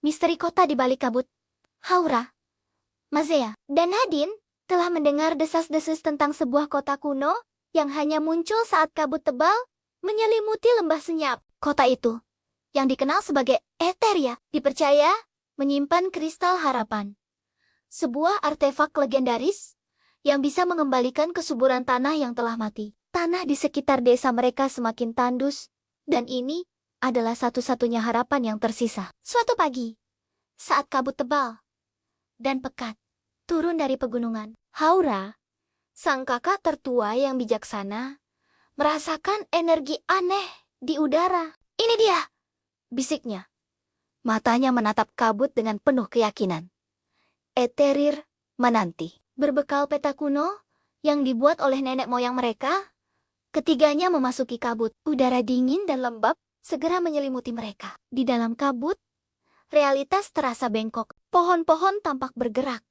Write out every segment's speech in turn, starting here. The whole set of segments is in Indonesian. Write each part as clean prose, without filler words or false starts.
misteri kota di balik kabut. Haura, Mazea, dan Nadine telah mendengar desas-desus tentang sebuah kota kuno yang hanya muncul saat kabut tebal menyelimuti lembah senyap. Kota itu, yang dikenal sebagai Eteria, dipercaya menyimpan kristal harapan. Sebuah artefak legendaris yang bisa mengembalikan kesuburan tanah yang telah mati. Tanah di sekitar desa mereka semakin tandus, dan ini adalah satu-satunya harapan yang tersisa. Suatu pagi, saat kabut tebal dan pekat turun dari pegunungan, Haura, sang kakak tertua yang bijaksana, merasakan energi aneh di udara. "Ini dia!" bisiknya. Matanya menatap kabut dengan penuh keyakinan. Eterir menanti. Berbekal peta kuno yang dibuat oleh nenek moyang mereka, ketiganya memasuki kabut. Udara dingin dan lembab segera menyelimuti mereka. Di dalam kabut, realitas terasa bengkok. Pohon-pohon tampak bergerak,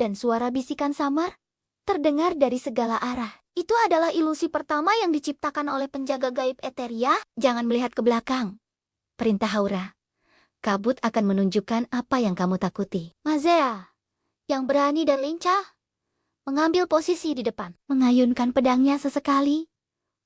dan suara bisikan samar terdengar dari segala arah. Itu adalah ilusi pertama yang diciptakan oleh penjaga gaib Eteria. "Jangan melihat ke belakang," perintah Haura. "Kabut akan menunjukkan apa yang kamu takuti." Mazea, yang berani dan lincah, mengambil posisi di depan, mengayunkan pedangnya sesekali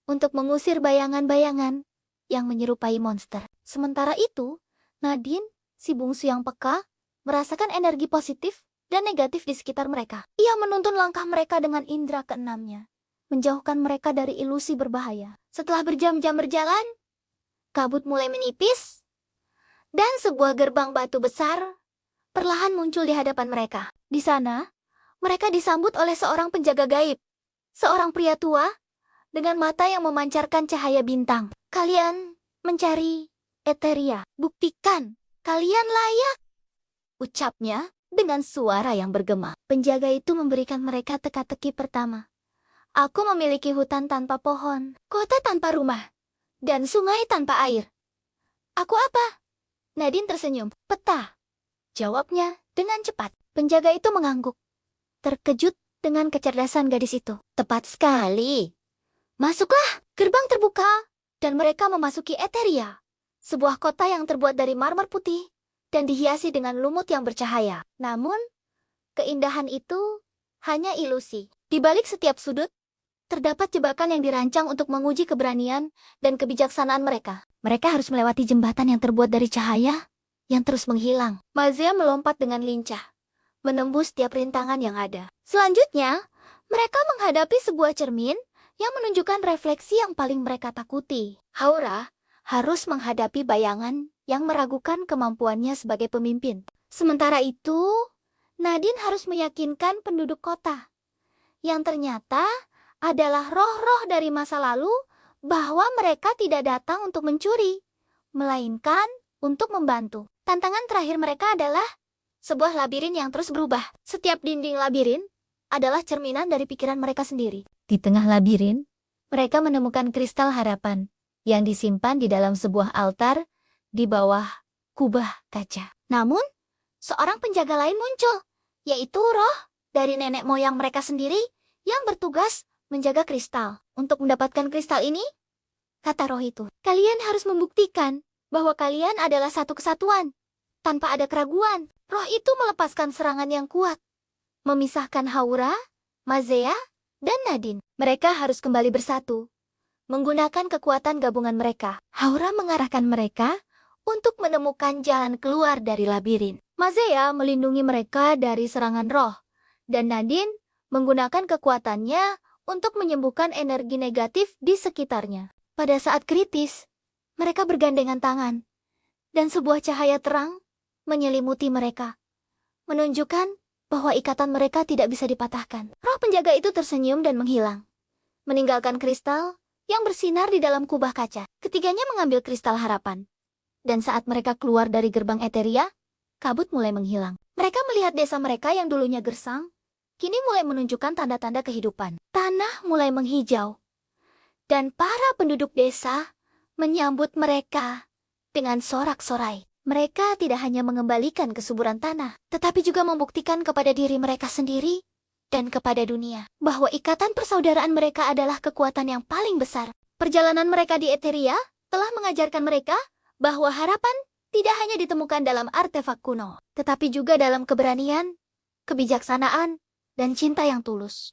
untuk mengusir bayangan-bayangan yang menyerupai monster. Sementara itu, Nadine, si bungsu yang peka, merasakan energi positif dan negatif di sekitar mereka. Ia menuntun langkah mereka dengan indera keenamnya, menjauhkan mereka dari ilusi berbahaya. Setelah berjam-jam berjalan, kabut mulai menipis, dan sebuah gerbang batu besar perlahan muncul di hadapan mereka. Di sana, mereka disambut oleh seorang penjaga gaib, seorang pria tua dengan mata yang memancarkan cahaya bintang. "Kalian mencari Eteria. Buktikan kalian layak," ucapnya dengan suara yang bergema. Penjaga itu memberikan mereka teka-teki pertama. "Aku memiliki hutan tanpa pohon, kota tanpa rumah, dan sungai tanpa air. Aku apa?" Nadine tersenyum. "Peta," jawabnya dengan cepat. Penjaga itu mengangguk, terkejut dengan kecerdasan gadis itu. "Tepat sekali. Masuklah." Gerbang terbuka, dan mereka memasuki Eteria, sebuah kota yang terbuat dari marmer putih dan dihiasi dengan lumut yang bercahaya. Namun, keindahan itu hanya ilusi. Di balik setiap sudut, terdapat jebakan yang dirancang untuk menguji keberanian dan kebijaksanaan mereka. Mereka harus melewati jembatan yang terbuat dari cahaya yang terus menghilang. Mazea melompat dengan lincah, menembus tiap rintangan yang ada. Selanjutnya, mereka menghadapi sebuah cermin yang menunjukkan refleksi yang paling mereka takuti. Haura harus menghadapi bayangan yang meragukan kemampuannya sebagai pemimpin. Sementara itu, Nadine harus meyakinkan penduduk kota, yang ternyata adalah roh-roh dari masa lalu, bahwa mereka tidak datang untuk mencuri, melainkan untuk membantu. Tantangan terakhir mereka adalah sebuah labirin yang terus berubah. Setiap dinding labirin adalah cerminan dari pikiran mereka sendiri. Di tengah labirin, mereka menemukan kristal harapan yang disimpan di dalam sebuah altar di bawah kubah kaca. Namun, seorang penjaga lain muncul, yaitu roh dari nenek moyang mereka sendiri yang bertugas menjaga kristal. "Untuk mendapatkan kristal ini," kata roh itu, "kalian harus membuktikan bahwa kalian adalah satu kesatuan, tanpa ada keraguan." Roh itu melepaskan serangan yang kuat, memisahkan Haura, Mazea, dan Nadine. Mereka harus kembali bersatu, menggunakan kekuatan gabungan mereka. Haura mengarahkan mereka untuk menemukan jalan keluar dari labirin. Mazea melindungi mereka dari serangan roh, dan Nadine menggunakan kekuatannya untuk menyembuhkan energi negatif di sekitarnya. Pada saat kritis, mereka bergandengan tangan, dan sebuah cahaya terang menyelimuti mereka, menunjukkan bahwa ikatan mereka tidak bisa dipatahkan. Roh penjaga itu tersenyum dan menghilang, meninggalkan kristal yang bersinar di dalam kubah kaca. Ketiganya mengambil kristal harapan, dan saat mereka keluar dari gerbang Eteria, kabut mulai menghilang. Mereka melihat desa mereka yang dulunya gersang, kini mulai menunjukkan tanda-tanda kehidupan. Tanah mulai menghijau, dan para penduduk desa menyambut mereka dengan sorak-sorai. Mereka tidak hanya mengembalikan kesuburan tanah, tetapi juga membuktikan kepada diri mereka sendiri dan kepada dunia bahwa ikatan persaudaraan mereka adalah kekuatan yang paling besar. Perjalanan mereka di Eteria telah mengajarkan mereka bahwa harapan tidak hanya ditemukan dalam artefak kuno, tetapi juga dalam keberanian, kebijaksanaan, dan cinta yang tulus.